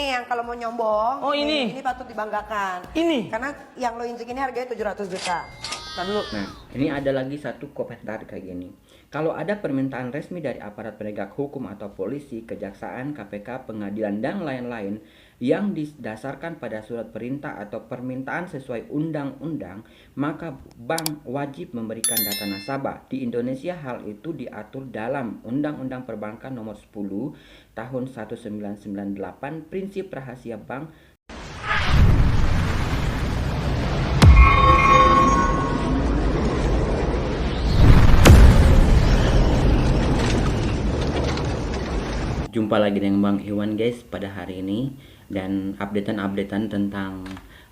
Ini yang kalau mau nyombong. Oh, ini. Ini patut dibanggakan. Ini. Karena yang lo injek ini harganya 700 juta. Nah, ini ada lagi satu komentar kayak gini. Kalau ada permintaan resmi dari aparat penegak hukum atau polisi, kejaksaan, KPK, pengadilan, dan lain-lain yang didasarkan pada surat perintah atau permintaan sesuai undang-undang, maka bank wajib memberikan data nasabah. Di Indonesia hal itu diatur dalam Undang-Undang Perbankan Nomor 10 Tahun 1998, Prinsip Rahasia Bank. Jumpa lagi dengan Bang Iwan guys pada hari ini, dan updatean tentang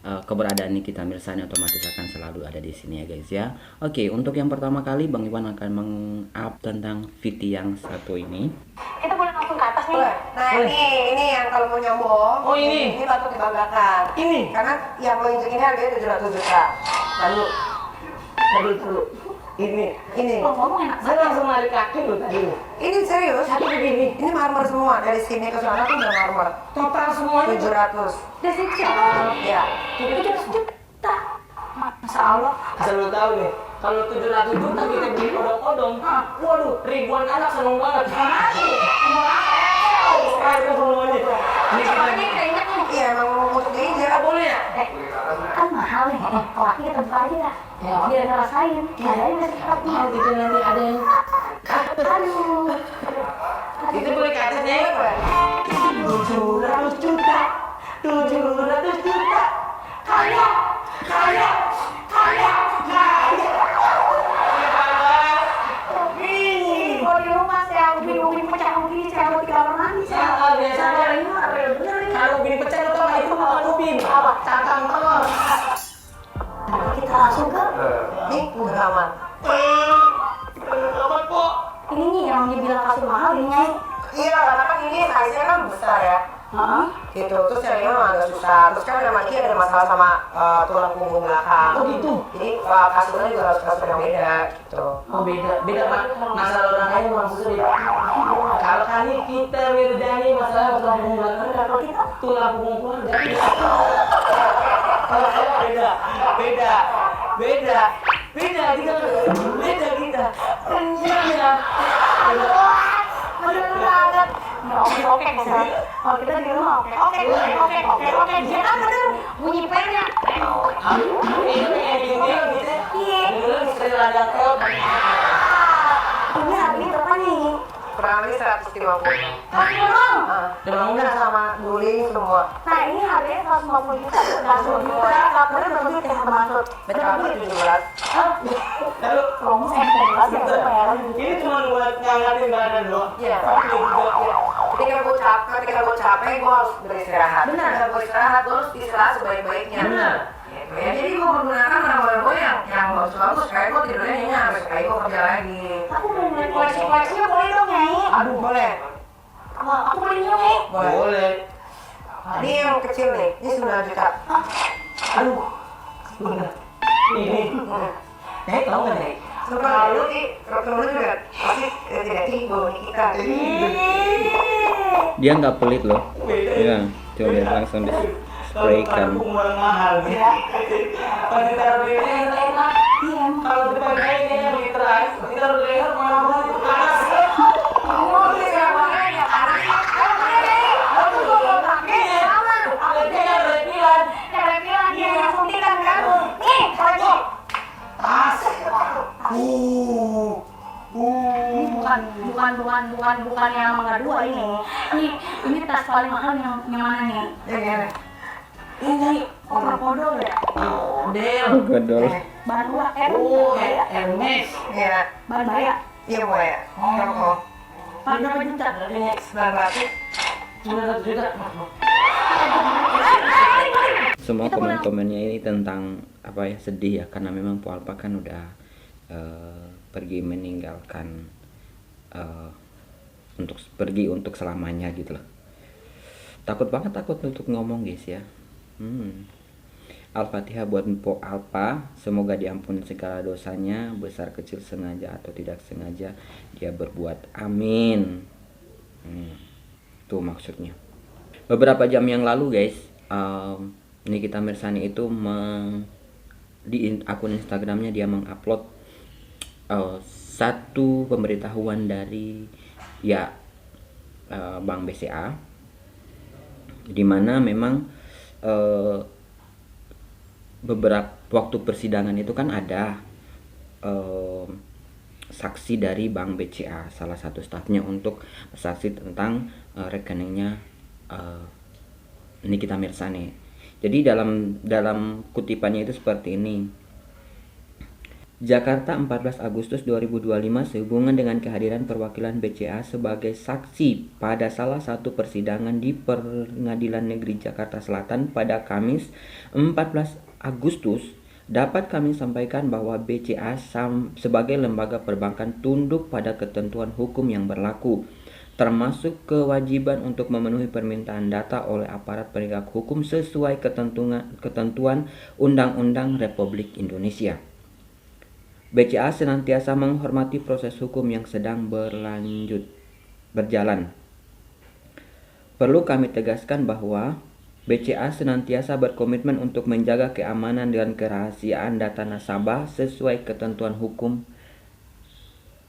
keberadaan Nikita Mirzani otomatis akan selalu ada di sini ya guys ya. Oke, untuk yang pertama kali Bang Iwan akan meng-up tentang VT yang satu ini. Kita boleh langsung ke atas nih. Nah, ini yang kalau mau nyombong. Oh, ini. Ini patut dibanggakan. Ini. Karena yang lo injek ini harganya 700 juta. Lalu ini. Lo ngomong enak Saya banget. langsung lari kaki loh tadi. Ini serius? Satu begini. Ini marmer semua, dari sini ke sana tuh udah marmer. Total semuanya 700. Dari sini Ya. 700 juta. Masya Allah. Asal lo tahu nih, kalau 700 juta kita beli odong-odong, waduh, ribuan anak seneng banget. Sekarang semuanya. Ini kita Ini keringet nih. Iya, emang untuk diinjak. boleh ya? Kan mahal nih. Laki kita buka aja lah. Biar ngerasain. Ada yang masih cepat nih. Oh gitu, nanti ada yang Aduh. itu boleh ke atasnya ya? 700 juta. 700 juta. Kaya. Ini kalau di rumah saya ubin pecah begini saya mau di kamar mandi. Biasanya kalau ubin pecah itu mah itu bukan ubin, cangkang telur. Kita langsung ke Nih, udah aman. Apa kok? ini nih yang dia bilang kasih mahal ini nyai. Iya, karena kan ini size-nya kan besar ya. Gitu, terus yang ini memang agak susah. Terus kan memang dia ada masalah sama tulang punggung belakang. Oh gitu. Jadi kasurnya juga harus kasur yang beda gitu. Oh beda Pak. Masalah orang kaya memang sulit. Kalau kali kita Mirzani masalah tulang punggung belakang, Kalau kita tulang punggung keluarga. Kalau saya beda kita beda kita. Beda. bener banget. Oke bisa. Kalau kita di rumah oke. Dia kan bener bunyi pernya. Ini kayak gini gitu. Iya. Dulu sekali ada tel. Ini harganya berapa nih? Kurang lebih 150. Mas Bang. Dengan sama guling semua. Nah ini harganya 150 juta. 150 juta. Kabarnya berbeda ya termasuk. Berapa 17? Lalu Kamu saya jelas ya bayaran. ini cuma buat ngangkatin badan doang. Iya. Ketika gue capek, gue harus beristirahat. Benar. Ketika gue istirahat, gue harus istirahat sebaik-baiknya. Benar. Gitu ya. Jadi gue menggunakan barang-barang gue yang bagus-bagus. Kayak gue tidurnya nyenyak, sampai kayak gue kerja lagi. Aku mau mulai koleksi-koleksinya boleh dong Nyai. Aduh, boleh. Aku beli dulu Nyai. Boleh. Ini yang kecil nih, ini 9 juta. Aduh. Benar. Ini. Nek, tahu nggak Nek? Lalu di Rotterdam juga pasti tidak tiba kita. Dia nggak pelit loh. Iya, coba lihat langsung di spraykan. Barang mahal. Kalau ditaruh di leher enak. Iya. Kalau kita kayak ini yang begitu keras, ditaruh di leher malah itu panas. Bukan yang Mangga 2 ini. Ini tas paling mahal yang mana nih? Ini kodo ya? Del. Godol. Baru Hermes. Iya, Baru ya? iya mau ya. Oh, Berapa juta? 900. 900 juta. Semua komen-komennya ini tentang apa ya, sedih ya, karena memang Po Alpa kan udah pergi meninggalkan untuk selamanya gitu loh. Takut untuk ngomong guys ya. Al-Fatihah buat Po Alpa, semoga diampuni segala dosanya, besar kecil, sengaja atau tidak sengaja dia berbuat. Amin. Tuh maksudnya. beberapa jam yang lalu guys, Nikita Mirzani itu di akun Instagramnya dia mengupload satu pemberitahuan dari Bank BCA, di mana memang beberapa waktu persidangan itu kan ada saksi dari Bank BCA, salah satu stafnya, untuk saksi tentang rekeningnya Nikita Mirzani. Jadi dalam kutipannya itu seperti ini. Jakarta 14 Agustus 2025, sehubungan dengan kehadiran perwakilan BCA sebagai saksi pada salah satu persidangan di Pengadilan Negeri Jakarta Selatan pada Kamis 14 Agustus, dapat kami sampaikan bahwa BCA sebagai lembaga perbankan tunduk pada ketentuan hukum yang berlaku, termasuk kewajiban untuk memenuhi permintaan data oleh aparat penegak hukum sesuai ketentuan Undang-Undang Republik Indonesia. BCA senantiasa menghormati proses hukum yang sedang berjalan. Perlu kami tegaskan bahwa BCA senantiasa berkomitmen untuk menjaga keamanan dan kerahasiaan data nasabah sesuai ketentuan hukum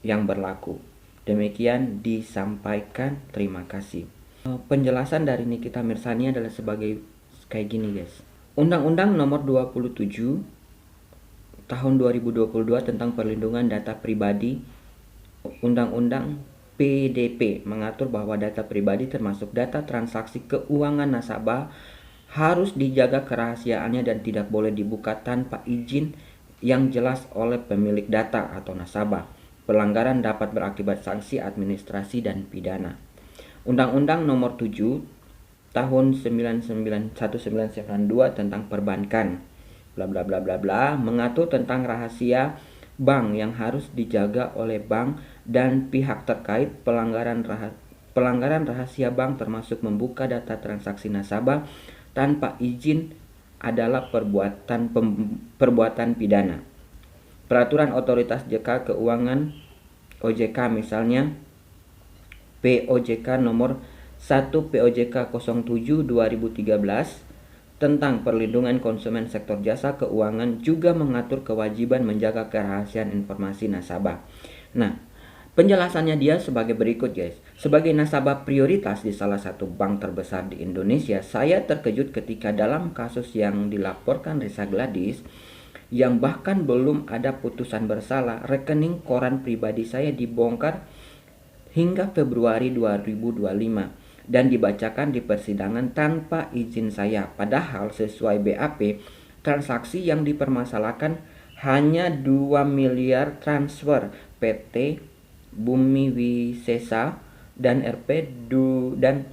yang berlaku. Demikian disampaikan. Terima kasih. Penjelasan dari Nikita Mirzani adalah sebagai kayak gini guys. Undang-Undang Nomor 27 Tahun 2022 tentang Perlindungan Data Pribadi, Undang-Undang PDP, mengatur bahwa data pribadi termasuk data transaksi keuangan nasabah harus dijaga kerahasiaannya dan tidak boleh dibuka tanpa izin yang jelas oleh pemilik data atau nasabah. Pelanggaran dapat berakibat sanksi administrasi dan pidana. Undang-Undang Nomor 7 Tahun 1992 tentang Perbankan, bla bla bla bla bla, mengatur tentang rahasia bank yang harus dijaga oleh bank dan pihak terkait. Pelanggaran rahasia bank termasuk membuka data transaksi nasabah tanpa izin adalah perbuatan pidana. Peraturan Otoritas Jasa Keuangan OJK, misalnya POJK nomor 1 POJK 07 2013 tentang perlindungan konsumen sektor jasa keuangan, juga mengatur kewajiban menjaga kerahasiaan informasi nasabah. Nah, penjelasannya dia sebagai berikut guys. Sebagai nasabah prioritas di salah satu bank terbesar di Indonesia, saya terkejut ketika dalam kasus yang dilaporkan Reza Gladys, yang bahkan belum ada putusan bersalah, rekening koran pribadi saya dibongkar hingga Februari 2025 dan dibacakan di persidangan tanpa izin saya. Padahal sesuai BAP, transaksi yang dipermasalahkan hanya 2 miliar transfer PT Bumi Wisesa dan RP dan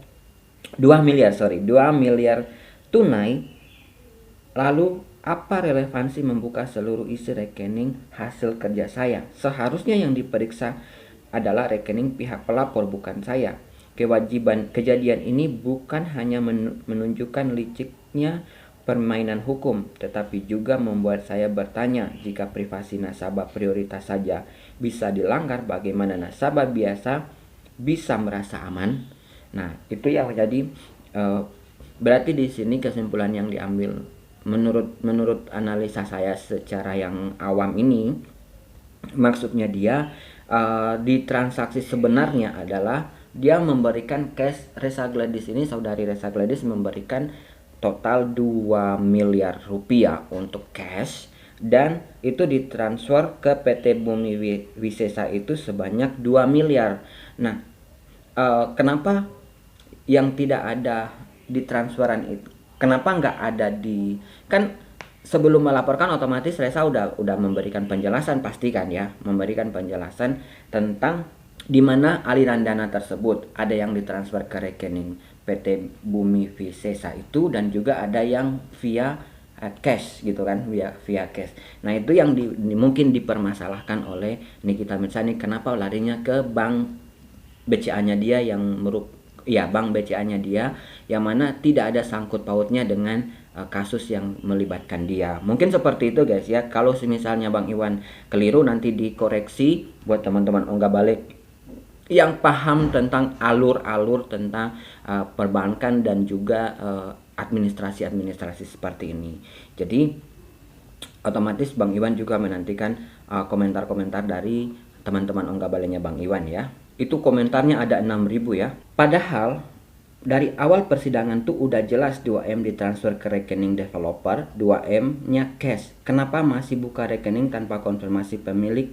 2 miliar tunai. Lalu apa relevansi membuka seluruh isi rekening hasil kerja saya? Seharusnya yang diperiksa adalah rekening pihak pelapor, bukan saya. Kejadian ini bukan hanya menunjukkan liciknya permainan hukum, tetapi juga membuat saya bertanya, jika privasi nasabah prioritas saja bisa dilanggar, bagaimana nasabah biasa bisa merasa aman? Nah, itu ya. Jadi berarti di sini kesimpulan yang diambil menurut analisa saya secara yang awam ini, maksudnya dia di transaksi sebenarnya adalah dia memberikan cash. Reza Gladys ini, saudari Reza Gladys, memberikan total 2 miliar rupiah untuk cash, dan itu ditransfer ke PT Bumi Wisesa itu sebanyak 2 miliar. Nah, kenapa yang tidak ada di transferan itu? Kenapa nggak ada di, kan sebelum melaporkan otomatis Reza udah memberikan penjelasan, pastikan ya, memberikan penjelasan tentang di mana aliran dana tersebut. Ada yang ditransfer ke rekening PT Bumi Wisesa itu, dan juga ada yang via cash gitu kan, via cash. Nah, itu yang mungkin dipermasalahkan oleh Nikita Mirzani, kenapa larinya ke bank BCA-nya dia bank BCA-nya dia, yang mana tidak ada sangkut pautnya dengan kasus yang melibatkan dia. Mungkin seperti itu guys ya. Kalau misalnya Bang Iwan keliru, nanti dikoreksi buat teman-teman unggah balik yang paham tentang alur-alur tentang perbankan dan juga administrasi-administrasi seperti ini. Jadi otomatis Bang Iwan juga menantikan komentar-komentar dari teman-teman Ongga Balenya Bang Iwan ya. Itu komentarnya ada 6.000 ya. Padahal dari awal persidangan tuh udah jelas 2M ditransfer ke rekening developer, 2M-nya cash. Kenapa masih buka rekening tanpa konfirmasi pemilik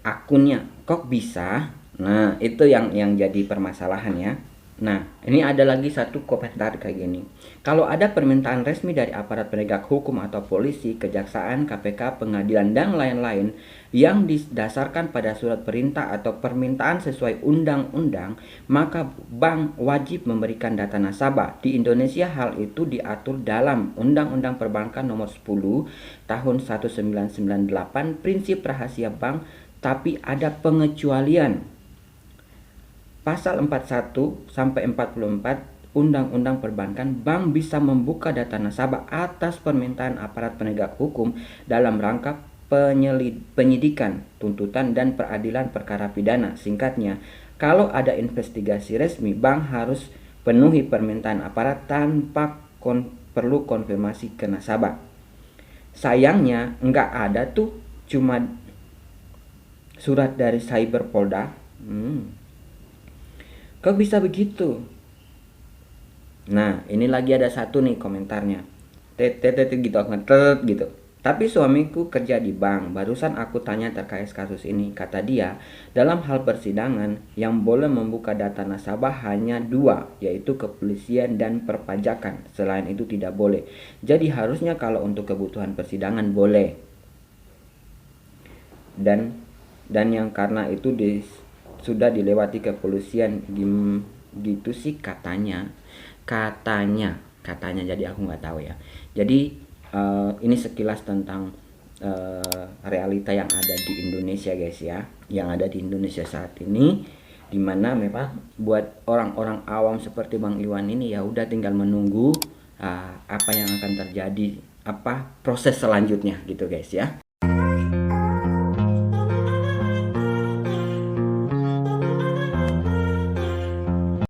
akunnya? Kok bisa? Nah, itu yang jadi permasalahan ya. Nah, ini ada lagi satu komentar kayak gini. Kalau ada permintaan resmi dari aparat penegak hukum atau polisi, kejaksaan, KPK, pengadilan, dan lain-lain yang didasarkan pada surat perintah atau permintaan sesuai undang-undang, maka bank wajib memberikan data nasabah. Di Indonesia hal itu diatur dalam Undang-Undang Perbankan Nomor 10 Tahun 1998, prinsip rahasia bank, tapi ada pengecualian. Pasal 41 sampai 44 Undang-Undang Perbankan, bank bisa membuka data nasabah atas permintaan aparat penegak hukum dalam rangka penyidikan, tuntutan, dan peradilan perkara pidana. Singkatnya, kalau ada investigasi resmi, bank harus penuhi permintaan aparat tanpa perlu konfirmasi ke nasabah. Sayangnya nggak ada tuh, cuma surat dari Cyber Polda. Kok bisa begitu? Nah, ini lagi ada satu nih komentarnya. Gitu, ngetet gitu. Tapi suamiku kerja di bank. Barusan aku tanya terkait kasus ini. Kata dia, dalam hal persidangan yang boleh membuka data nasabah hanya 2, yaitu kepolisian dan perpajakan. Selain itu tidak boleh. Jadi harusnya kalau untuk kebutuhan persidangan boleh. Dan yang karena itu sudah dilewati kepolisian gitu sih katanya, jadi aku nggak tahu ya. Jadi ini sekilas tentang realita yang ada di Indonesia guys ya, yang ada di Indonesia saat ini, dimana memang buat orang-orang awam seperti Bang Iwan ini ya udah tinggal menunggu apa yang akan terjadi, apa proses selanjutnya gitu guys ya.